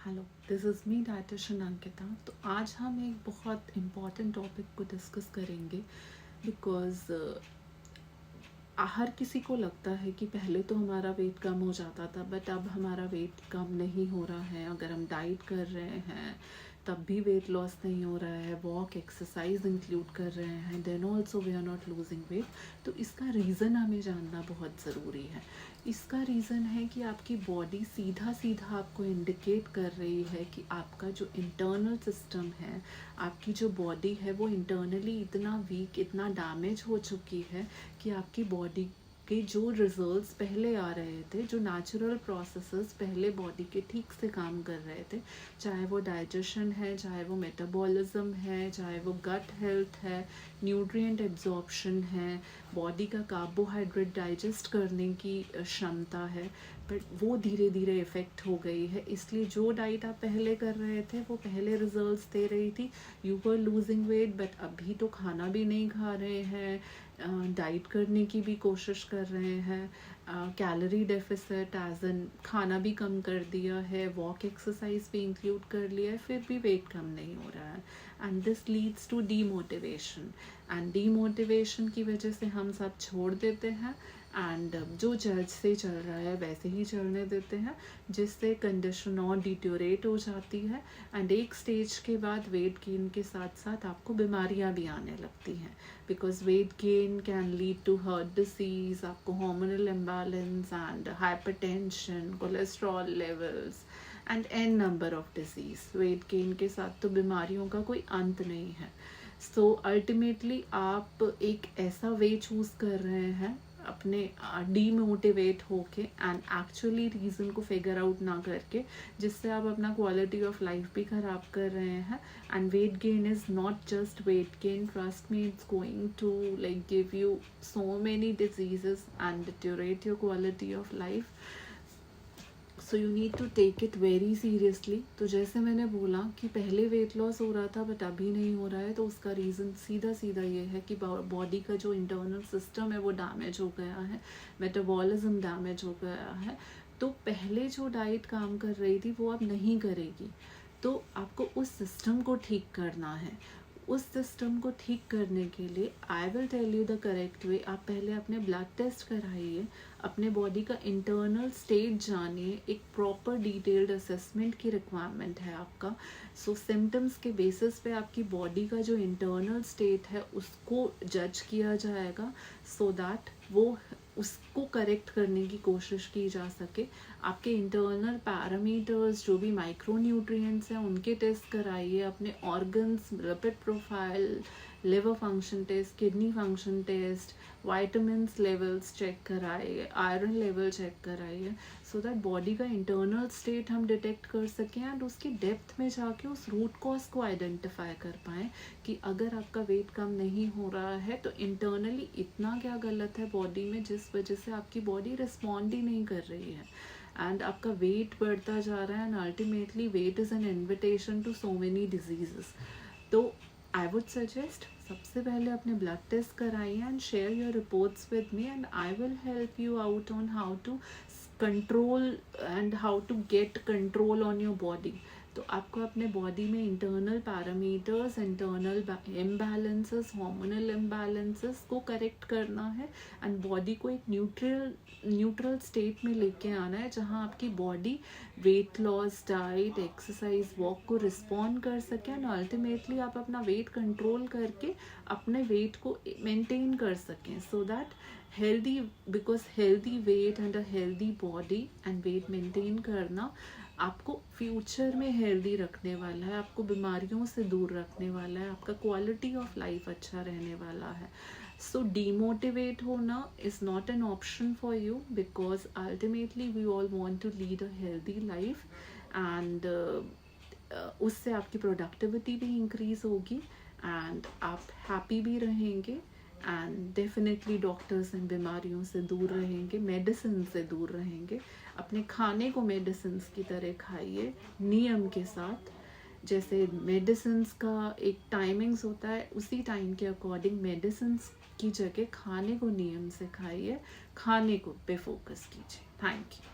Hello, this is me dietitian Ankita. तो आज हम एक बहुत इम्पॉर्टेंट टॉपिक को डिस्कस करेंगे बिकॉज़ हर किसी को लगता है कि पहले तो हमारा वेट कम हो जाता था बट अब हमारा वेट कम नहीं हो रहा है। अगर हम डाइट कर रहे हैं तब भी वेट लॉस नहीं हो रहा है, वॉक एक्सरसाइज इंक्लूड कर रहे हैं, then also we are not losing weight. तो इसका रीज़न हमें जानना बहुत ज़रूरी है। इसका रीज़न है कि आपकी बॉडी सीधा सीधा आपको इंडिकेट कर रही है कि आपका जो इंटरनल सिस्टम है, आपकी जो बॉडी है वो इंटरनली इतना वीक, इतना डैमेज हो चुकी है कि आपकी बॉडी के जो रिजल्ट्स पहले आ रहे थे, जो नेचुरल प्रोसेसेस पहले बॉडी के ठीक से काम कर रहे थे, चाहे वो डाइजेशन है, चाहे वो मेटाबॉलिज्म है, चाहे वो गट हेल्थ है, न्यूट्रिएंट एब्जॉर्प्शन है, बॉडी का कार्बोहाइड्रेट डाइजेस्ट करने की क्षमता है, बट वो धीरे धीरे इफ़ेक्ट हो गई है। इसलिए जो डाइट आप पहले कर रहे थे वो पहले रिजल्ट्स दे रही थी, you were losing weight, but अभी तो खाना भी नहीं खा रहे हैं, डाइट करने की भी कोशिश कर रहे हैं, कैलोरी डेफिसिट एज एन खाना भी कम कर दिया है, वॉक एक्सरसाइज भी इंक्लूड कर लिया है, फिर भी वेट कम नहीं हो रहा है। And this leads to demotivation, and demotivation की वजह से हम सब छोड़ देते हैं एंड जो जज से चल रहा है वैसे ही चलने देते हैं, जिससे कंडीशन और डिटोरेट हो जाती है। एंड एक स्टेज के बाद वेट गेन के साथ साथ आपको बीमारियां भी आने लगती हैं, because weight gain can lead to heart disease, आपको hormonal imbalance and hypertension, cholesterol levels and an number of disease. Weight gain के साथ तो बीमारियों का कोई अंत नहीं है। सो अल्टीमेटली आप एक ऐसा वे चूज कर रहे हैं अपने डीमोटिवेट होके एंड एक्चुअली रीज़न को फिगर आउट ना करके, जिससे आप अपना क्वालिटी ऑफ लाइफ भी ख़राब कर रहे हैं। And weight gain is not just weight gain, trust me, it's going to like give you so many diseases and deteriorate your quality of life. So you need to take it very seriously. तो जैसे मैंने बोला कि पहले weight loss हो रहा था but अभी नहीं हो रहा है, तो उसका रीज़न सीधा सीधा ये है कि बॉडी का जो इंटरनल सिस्टम है वो डैमेज हो गया है, मेटाबॉलिज्म डैमेज हो गया है। तो पहले जो डाइट काम कर रही थी वो अब नहीं करेगी, तो आपको उस सिस्टम को ठीक करना है। उस सिस्टम को ठीक करने के लिए I will tell you the correct way. आप पहले अपने ब्लड टेस्ट कराइए, अपने बॉडी का इंटरनल स्टेट जानिए, एक प्रॉपर डिटेल्ड असेसमेंट की रिक्वायरमेंट है आपका। सो सिम्टम्स के बेसिस पे आपकी बॉडी का जो इंटरनल स्टेट है उसको जज किया जाएगा, सो दैट वो उसको करेक्ट करने की कोशिश की जा सके। आपके इंटरनल पैरामीटर्स जो भी माइक्रो न्यूट्रिएंट्स हैं उनके टेस्ट कराइए, अपने organs, lipid profile, liver function test, kidney function test, vitamins levels check कराइए, आयरन लेवल चेक कराइए, सो दैट बॉडी का इंटरनल स्टेट हम डिटेक्ट कर सकें एंड उसकी डेप्थ में जाके उस रूट कॉज को आइडेंटिफाई कर पाएँ कि अगर आपका वेट कम नहीं हो रहा है तो इंटरनली इतना क्या गलत है बॉडी में जिस वजह से आपकी बॉडी रिस्पॉन्ड ही नहीं कर रही है एंड आपका वेट बढ़ता जा रहा है and ultimately weight is an invitation to so many diseases. तो आई वुड सजेस्ट सबसे पहले अपने ब्लड टेस्ट कराइए and share your reports with me and I will help you out on how to control and how to get control on your body. तो आपको अपने body में internal parameters, internal imbalances, hormonal imbalances को correct करना है and body को एक neutral state में लेके आना है जहां आपकी body weight loss, diet, exercise, walk को रिस्पॉन्ड कर सके एंड अल्टीमेटली आप अपना वेट कंट्रोल करके अपने वेट को मेंटेन कर सकें, so that healthy, because healthy weight and a healthy body and weight maintain करना आपको फ्यूचर में हेल्दी रखने वाला है, आपको बीमारियों से दूर रखने वाला है, आपका क्वालिटी ऑफ लाइफ अच्छा रहने वाला है। सो डीमोटिवेट होना is not an option for you because ultimately we all want to lead a healthy life and उससे आपकी प्रोडक्टिविटी भी इंक्रीज़ होगी एंड आप हैप्पी भी रहेंगे एंड डेफिनेटली डॉक्टर्स एंड बीमारियों से दूर रहेंगे, मेडिसिन से दूर रहेंगे। अपने खाने को मेडिसिन की तरह खाइए नियम के साथ। जैसे मेडिसिन का एक टाइमिंग्स होता है, उसी टाइम के अकॉर्डिंग मेडिसिन की जगह खाने को नियम से खाइए, खाने को पे फोकस कीजिए। Thank you.